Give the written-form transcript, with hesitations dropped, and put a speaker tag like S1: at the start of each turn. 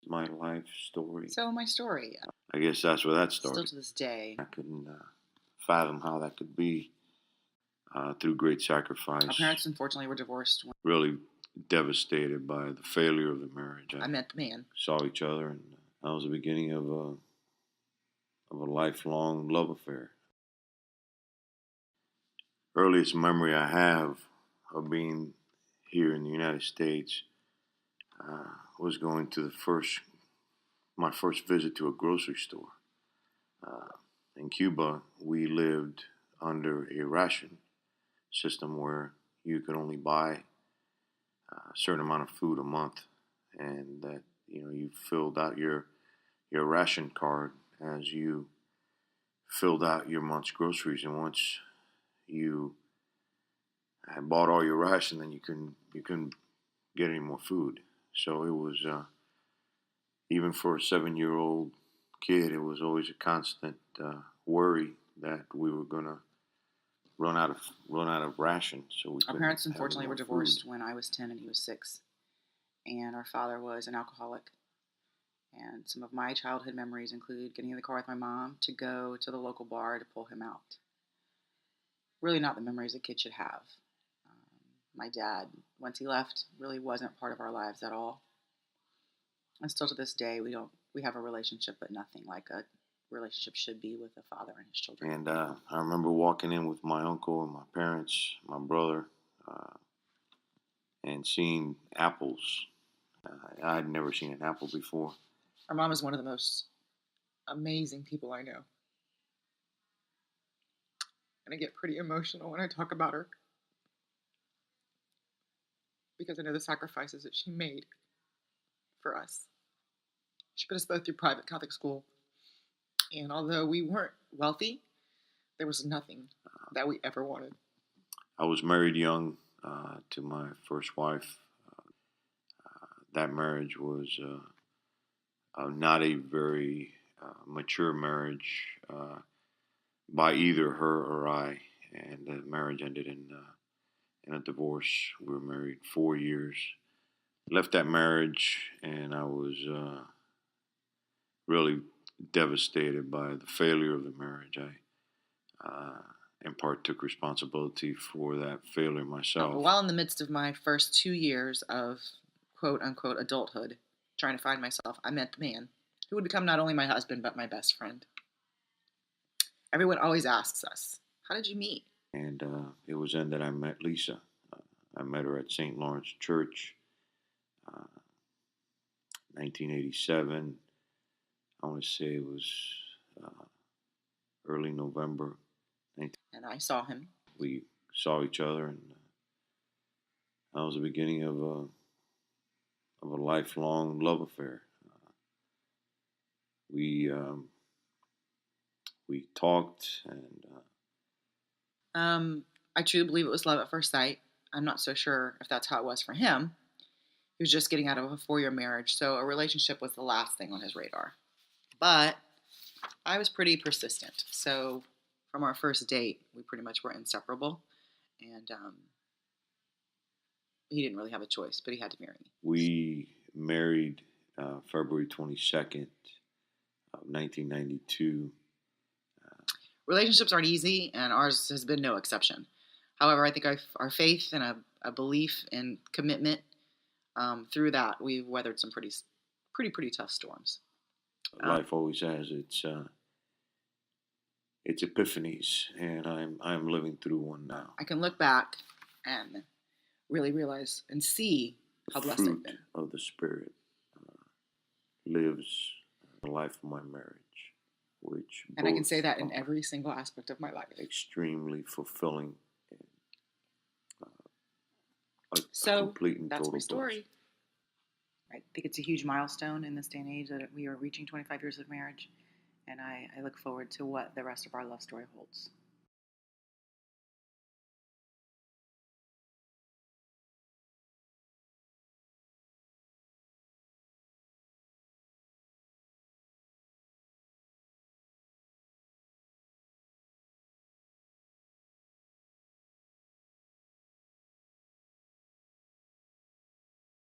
S1: my life story.
S2: So my story,
S1: I guess that's where that
S2: still
S1: started.
S2: to this day,
S1: I couldn't fathom how that could be through great sacrifice.
S2: our parents unfortunately were divorced when
S1: Really devastated by the failure of the marriage.
S2: I met the man.
S1: Saw each other, and that was the beginning of a lifelong love affair. Earliest memory I have of being here in the United States was going to my first visit to a grocery store. In Cuba, we lived under a ration system where you could only buy a certain amount of food a month, and that you filled out your ration card as you filled out your month's groceries, and once you had bought all your ration, then you couldn't get any more food. So it was even for a 7-year-old kid, it was always a constant worry that we were gonna run out of ration. So we
S2: Our
S1: couldn't
S2: parents
S1: have
S2: unfortunately
S1: any
S2: were
S1: more
S2: divorced
S1: food.
S2: when I was 10 and he was 6. And our father was an alcoholic. And some of my childhood memories include getting in the car with my mom to go to the local bar to pull him out. Really not the memories a kid should have. My dad, once he left, really wasn't part of our lives at all. And still to this day, we have a relationship, but nothing like a relationship should be with a father and his children.
S1: And I remember walking in with my uncle and my parents, my brother, and seeing apples. I had never seen an apple before.
S2: Our mom is one of the most amazing people I know. And I get pretty emotional when I talk about her, because I know the sacrifices that she made for us. She put us both through private Catholic school. And although we weren't wealthy, there was nothing that we ever wanted.
S1: I was married young to my first wife. That marriage was not a very mature marriage by either her or I, and the marriage ended in a divorce. We were married 4 years. Left that marriage, and I was really devastated by the failure of the marriage. I, in part, took responsibility for that failure myself.
S2: While in the midst of my first 2 years of quote unquote adulthood, trying to find myself, I met the man who would become not only my husband, but my best friend. Everyone always asks us, how did you meet?
S1: And it was then that I met Lisa. I met her at St. Lawrence Church, 1987. I want to say it was early November.
S2: And I saw him.
S1: We saw each other, and that was the beginning of a lifelong love affair. We talked, and
S2: I truly believe it was love at first sight. I'm not so sure if that's how it was for him. He was just getting out of a 4-year marriage, so a relationship was the last thing on his radar. But I was pretty persistent, so from our first date, we pretty much were inseparable, and he didn't really have a choice, but he had to marry me.
S1: We married February 22nd of 1992.
S2: Relationships aren't easy, and ours has been no exception. However, I think our faith and a belief and commitment, through that, we've weathered some pretty tough storms.
S1: Life always has its epiphanies, and I'm living through one now.
S2: I can look back and really realize and see how blessed I've been.
S1: The fruit of the Spirit lives in the life of my marriage, which
S2: and I can say that in every single aspect of my life.
S1: Extremely fulfilling.
S2: So that's my story. I think it's a huge milestone in this day and age that we are reaching 25 years of marriage, and I look forward to what the rest of our love story holds.